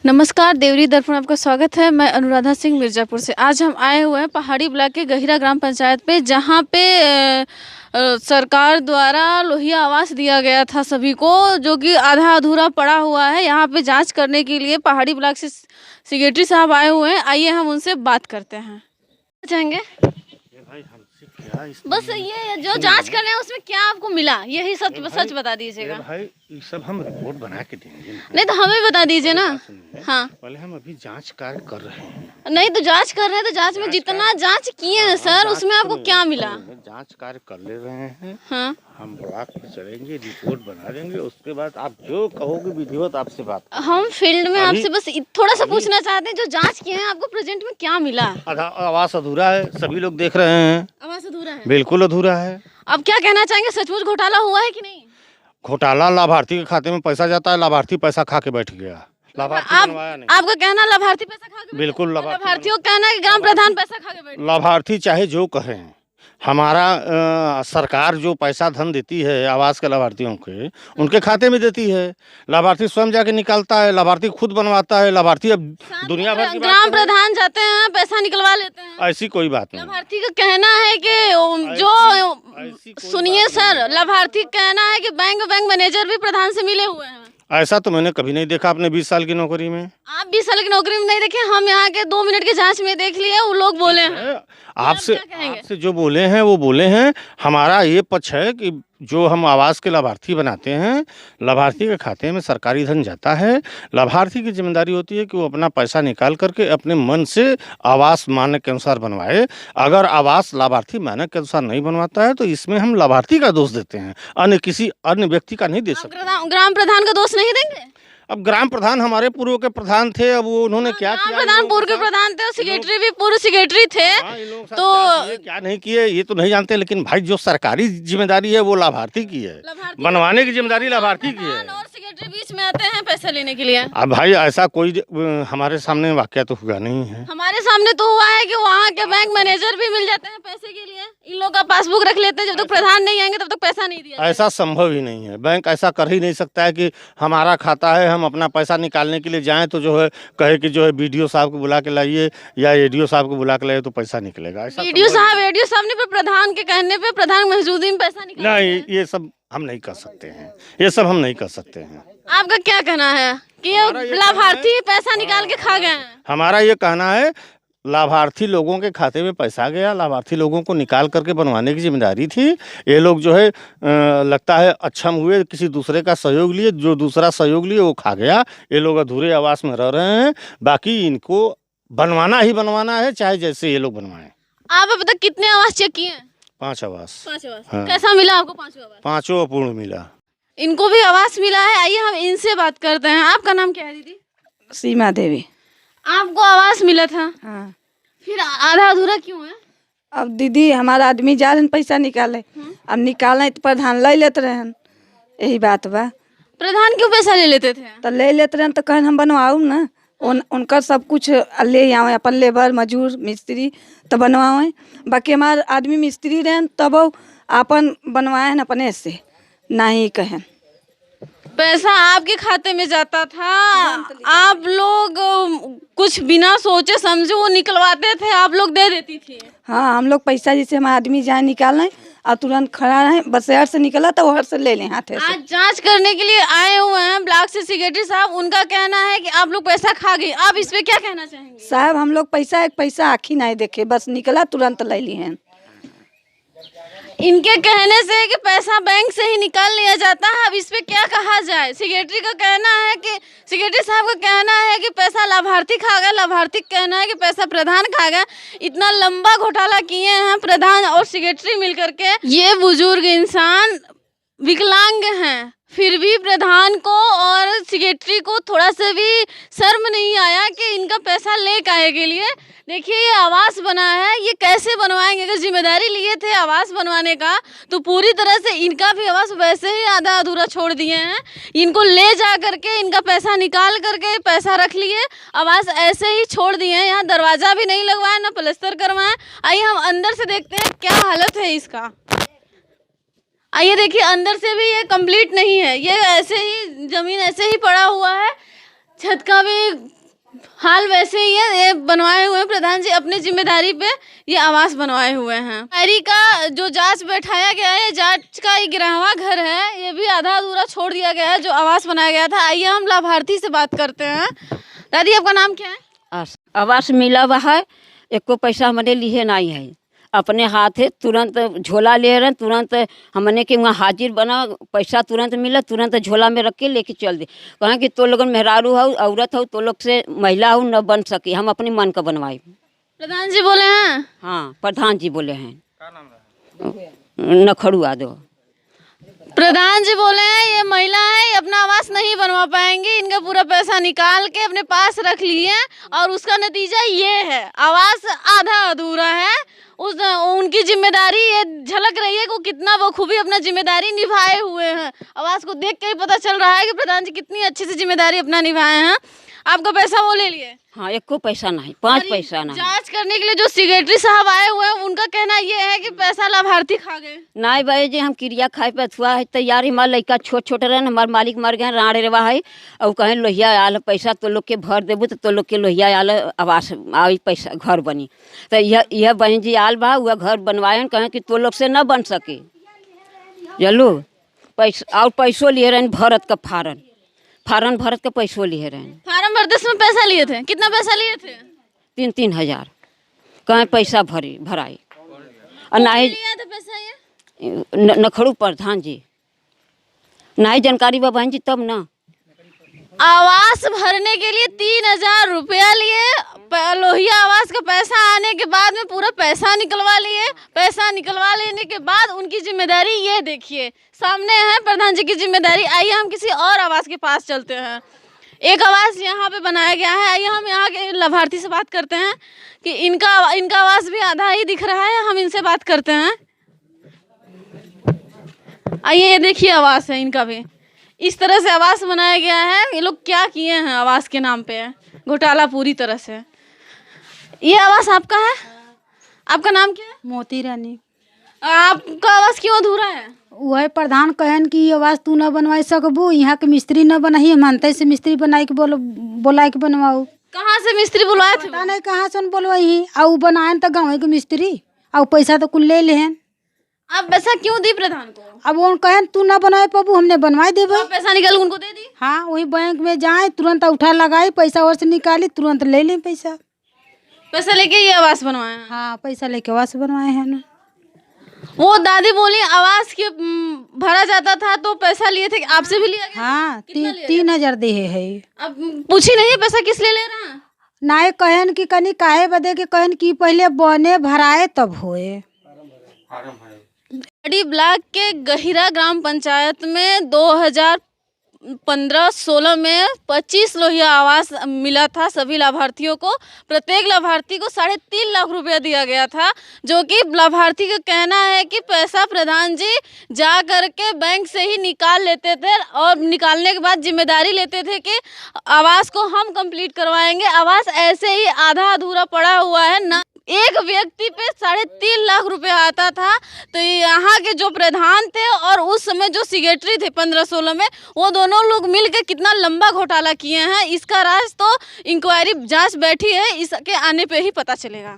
नमस्कार, देवरी दर्पण आपका स्वागत है। मैं अनुराधा सिंह मिर्ज़ापुर से। आज हम आए हुए हैं पहाड़ी ब्लॉक के गहिरा ग्राम पंचायत पे, जहाँ पे सरकार द्वारा लोहिया आवास दिया गया था सभी को, जो कि आधा अधूरा पड़ा हुआ है। यहाँ पे जांच करने के लिए पहाड़ी ब्लॉक से सेक्रेटरी साहब आए हुए हैं। आइए हम उनसे बात करते हैं। चाहेंगे बस ये जो जांच कर रहे हैं उसमें क्या आपको मिला, यही सच बता दीजिएगा। भाई ये सब हम रिपोर्ट बना के देंगे। नहीं तो हमें बता दीजिए ना। हाँ, पहले हम अभी जांच कार्य कर रहे हैं। नहीं तो जांच कर रहे हैं तो जांच में जितना जांच किए हैं सर, उसमें आपको क्या मिला? जांच कार्य कर ले रहे हैं। हाँ, हम ब्लॉक पे चलेंगे, रिपोर्ट बना देंगे, उसके बाद आप जो कहोगे विधिवत आपसे बात। हम फील्ड में आपसे बस थोड़ा सा पूछना चाहते हैं, जो जांच किए हैं आपको प्रेजेंट में क्या मिला? आवास अधूरा है, सभी लोग देख रहे हैं। आवास अधूरा है, बिल्कुल अधूरा है। अब क्या कहना चाहेंगे, सचमुच घोटाला हुआ है कि नहीं? घोटाला, लाभार्थी के खाते में पैसा जाता है, लाभार्थी पैसा खा के बैठ गया। लाभार्थी बनवाया नहीं। आपका कहना लाभार्थी पैसा खा के? बिल्कुल लाभार्थियों का कहना है कि ग्राम प्रधान पैसा खा के बैठे। लाभार्थी चाहे जो कहें, हमारा सरकार जो पैसा धन देती है आवास के लाभार्थियों के, उनके खाते में देती है। लाभार्थी स्वयं जाके निकालता है, लाभार्थी खुद बनवाता है। लाभार्थी अब दुनिया भर की ग्राम प्रधान जाते हैं, पैसा निकलवा लेते हैं। ऐसी कोई बात नहीं। लाभार्थी का कहना है कि जो सुनिए सर, लाभार्थी कहना है कि बैंक मैनेजर भी प्रधान से मिले हुए हैं। ऐसा तो मैंने कभी नहीं देखा अपने 20 साल की नौकरी में। आप 20 साल की नौकरी में नहीं देखे, हम यहाँ के 2 मिनट के जांच में देख लिए। वो लोग बोले हैं, आपसे जो बोले हैं वो बोले हैं। हमारा ये पक्ष है कि जो हम आवास के लाभार्थी बनाते हैं, लाभार्थी के खाते में सरकारी धन जाता है। लाभार्थी की जिम्मेदारी होती है कि वो अपना पैसा निकाल करके अपने मन से आवास मानक के अनुसार बनवाए। अगर आवास लाभार्थी मानक के अनुसार नहीं बनवाता है तो इसमें हम लाभार्थी का दोष देते हैं, किसी अन्य व्यक्ति का नहीं दे सकते। ग्राम प्रधान का दोष नहीं देंगे? अब ग्राम प्रधान हमारे पूर्व के प्रधान थे, अब वो उन्होंने क्या किया? प्रधान पूर्व के प्रधान थे, सेक्रेटरी भी पूर्व सेक्रेटरी थे। तो क्या नहीं किए ये तो नहीं जानते, लेकिन भाई जो सरकारी जिम्मेदारी है वो लाभार्थी की है, बनवाने की जिम्मेदारी लाभार्थी की है। और सेक्रेटरी बीच में आते हैं पैसा लेने के लिए। अब भाई ऐसा कोई हमारे सामने वाकया तो हुआ नहीं है। हमारे सामने तो हुआ है कि वहाँ के बैंक मैनेजर भी मिल जाते हैं पैसे के लिए। इन लोग का पासबुक रख लेते हैं, जब तक प्रधान नहीं आएंगे तब तक पैसा नहीं दिया। ऐसा संभव ही नहीं है। बैंक ऐसा कर ही नहीं सकता है कि हमारा खाता है, हम अपना पैसा निकालने के लिए जाएं तो जो है कहे कि जो है बीडीओ साहब को बुला के लाइए या एडीओ साहब को बुला के लाइए तो पैसा निकलेगा। ऐसा एडीओ साहब ने प्रधान के कहने पे, प्रधान मौजूदगी में पैसा निकाला? नहीं, ये सब हम नहीं कर सकते हैं, ये सब हम नहीं कर सकते हैं। आपका क्या कहना है कि लाभार्थी पैसा निकाल के खा गए? हमारा ये कहना है लाभार्थी लोगों के खाते में पैसा गया, लाभार्थी लोगों को निकाल करके बनवाने की जिम्मेदारी थी। ये लोग जो है लगता है अक्षम हुए, किसी दूसरे का सहयोग लिए, जो दूसरा सहयोग लिए वो खा गया। ये लोग अधूरे आवास में रह रहे हैं, बाकी इनको बनवाना ही बनवाना है, चाहे जैसे ये लोग बनवाएं। आप अब तक कितने आवास चेक किए? 5 आवास। 5 आवास। हाँ। कैसा मिला आपको 5 आवास? 5 अपूर्ण मिला। इनको भी आवास मिला है। आइए हम इनसे बात करते हैं। आपका नाम क्या है दीदी? सीमा देवी। आपको आवास मिला था? हाँ। फिर आधा अधूरा क्यों है? अब दीदी हमारा आदमी जा रहे पैसा निकाले, अब निकाले तो प्रधान ले लेते रहन, यही बात बा। प्रधान क्यों पैसा ले लेते थे? तो ले लेते रहन तो कहन हम बनवाऊ ना, उनका सब कुछ ले आवे, अपन लेबर मजूर मिस्त्री तो बनवावे। बाकी हमारे आदमी मिस्त्री रहन तब अपन बनवाए न अपने से, नहीं कहन। पैसा आपके खाते में जाता था, आप लोग कुछ बिना सोचे समझे वो निकलवाते थे, आप लोग दे देती थी। हाँ, हम लोग पैसा जैसे हमारे आदमी जाए निकालें और तुरंत खड़ा रहे, बस शहर से निकला तो वहर से ले लें हाथ से। आज जांच करने के लिए आए हुए हैं ब्लॉक से सेक्रेटरी साहब, उनका कहना है कि आप लोग पैसा खा गए। आप इस पे क्या कहना चाहेंगे? साहब हम लोग पैसा एक पैसा आखी नहीं देखे, बस निकला तुरंत ले ली हैं। इनके कहने से कि पैसा बैंक से ही निकाल लिया जाता है, अब इस पे क्या कहा जाए? सेक्रेटरी का कहना है कि सेक्रेटरी साहब का कहना है कि पैसा लाभार्थी खा गया, लाभार्थी का कहना है कि पैसा प्रधान खा गया। इतना लंबा घोटाला किए हैं प्रधान और सेक्रेटरी मिलकर के। ये बुजुर्ग इंसान विकलांग हैं, फिर भी प्रधान को और सेक्रेटरी को थोड़ा सा भी शर्म नहीं आया कि इनका पैसा ले काहे के लिए। देखिए ये आवास बना है, ये कैसे बनवाएंगे? अगर जिम्मेदारी लिए थे आवास बनवाने का तो पूरी तरह से इनका भी आवास वैसे ही आधा अधूरा छोड़ दिए हैं। इनको ले जा करके इनका पैसा निकाल करके पैसा रख लिए, आवास ऐसे ही छोड़ दिए हैं। यहाँ दरवाज़ा भी नहीं लगवाए, ना प्लास्टर करवाए। आइए हम अंदर से देखते हैं क्या हालत है इसका। आइए देखिए अंदर से भी ये कंप्लीट नहीं है, ये ऐसे ही जमीन ऐसे ही पड़ा हुआ है। छत का भी हाल वैसे ही है। ये बनवाए हुए हैं प्रधान जी अपनी जिम्मेदारी पे, ये आवास बनवाए हुए हैं। डायरी का जो जांच बैठाया गया है, जांच का ये 11वां घर है, ये भी आधा अधूरा छोड़ दिया गया है जो आवास बनाया गया था। आइए हम लाभार्थी से बात करते हैं। दादी, आपका नाम क्या है? आवास मिला हुआ है, एको पैसा हमारे लिए नहीं है। अपने हाथ है, तुरंत झोला ले रहे हैं, तुरंत हमने के वहाँ हाजिर बना, पैसा तुरंत मिला, तुरंत झोला में रख के लेके चल दे। कहें कि तो लोग मेहरारू हो, औरत हो, तो लोग से महिला हो न बन सके, हम अपने मन का बनवाए। प्रधान जी बोले हैं? हाँ, प्रधान जी बोले हैं। क्या नाम है? नखड़ू यादव। प्रधान जी बोले हैं ये महिला है, ये अपना आवास नहीं बनवा पाएंगी, इनका पूरा पैसा निकाल के अपने पास रख लिए और उसका नतीजा ये है, आवास आधा अधूरा है। उनकी जिम्मेदारी ये झलक रही है कि वो कितना बखूबी अपना जिम्मेदारी निभाए हुए हैं। आवास को देख के ही पता चल रहा है कि प्रधान जी कितनी अच्छे से जिम्मेदारी अपना निभाए हैं। आपका पैसा वो ले लिए? हाँ, एको पैसा नहीं, 5 पैसा नहीं। जांच करने के लिए जो सेक्रेटरी साहब आए हुए हैं, उनका कहना ये है कि पैसा लाभार्थी खा गए। नहीं भाई जी, हम क्रिया खाए पे हुआ है तैयार। हमारे लड़का छोट छोट रहे, हमारे मालिक मर गए, राण रेवा है, और कहें लोहिया आल पैसा तो लोग के भर देबू तो लोग के लोहिया आल आवास आई पैसा घर बनी। तो यह बहन जी आल बा, वह घर बनवाए, कहें कि तो लोग से न बन सके। चलो पैसा और पैसों लिए रहे भरत का फारन भरत का पैसों लिए रहे। फार्म भरते समय पैसा लिए थे? कितना पैसा लिए थे? 3-3 हजार कहें पैसा भराई। और नहीं लिया था पैसा ये? नखड़ू प्रधान जी, नहीं जानकारी बा बहन जी तब ना। आवास भरने के लिए 3,000 रुपया लिए, लोहिया आवास का पैसा आने के बाद में पूरा पैसा निकलवा लिए। पैसा निकलवा लेने के बाद उनकी जिम्मेदारी ये देखिए, सामने है प्रधान जी की जिम्मेदारी। आइए हम किसी और आवास के पास चलते हैं। एक आवास यहाँ पे बनाया गया है, आइए हम यहाँ के लाभार्थी से बात करते हैं कि इनका आवास भी आधा ही दिख रहा है, हम इनसे बात करते हैं। आइए, ये देखिए आवास है इनका भी, इस तरह से आवास बनाया गया है। ये लोग क्या किए हैं आवास के नाम पे, घोटाला पूरी तरह से। ये आवास आपका है? आपका नाम क्या है? मोती रानी। आपका आवास क्यों अधूरा है? वह प्रधान कहन कि ये आवास तू न बनवाई सकबू, यहाँ के मिस्त्री न बनाई, मानते से मिस्त्री बनाई के बोला के बनवाऊ। कहाँ से मिस्त्री बुलाए थे? पता नहीं कहाँ से बोलवाई, और बनाए तो गाँव के मिस्त्री, और पैसा तो कुल ले लेहन। आप पैसा क्यों दी प्रधान को? अब वो कहन तू ना बनाए पबू, हमने बनवाई देबे। आप पैसा निकाल उनको दे दी? हाँ, वही बैंक में जाए, तुरंत उठा लगाई, पैसा और से निकाली, तुरंत ले लें पैसा। पैसा लेके ये आवास बनवाए हैं? हाँ, पैसा लेके आवास बनवाए हैं ना। वो दादी बोली आवास के भरा जाता था तो पैसा लिए थे, आपसे भी लिया गया? हाँ, कितना लिया 3,000 दे है। अब पूछी नहीं पैसा किस लिए ले रहा है? ना कहन कि कनी काहे बदे के कहन कि पहले बने भराए तब होए। बड़ी ब्लॉक के गहिरा ग्राम पंचायत में 2015-16 में 25 लोहिया आवास मिला था सभी लाभार्थियों को। प्रत्येक लाभार्थी को 3.5 लाख रुपया दिया गया था, जो कि लाभार्थी का कहना है कि पैसा प्रधान जी जा करके बैंक से ही निकाल लेते थे और निकालने के बाद जिम्मेदारी लेते थे कि आवास को हम कंप्लीट करवाएंगे। आवास ऐसे ही आधा अधूरा पड़ा हुआ है ना, एक व्यक्ति पे 3.5 लाख रुपया आता था। तो यहाँ के जो प्रधान थे और उस समय जो सेक्रेटरी थे 15-16 में, वो दोनों लोग मिलकर कितना लंबा घोटाला किए हैं, इसका राज तो इंक्वायरी जांच बैठी है, इसके आने पे ही पता चलेगा।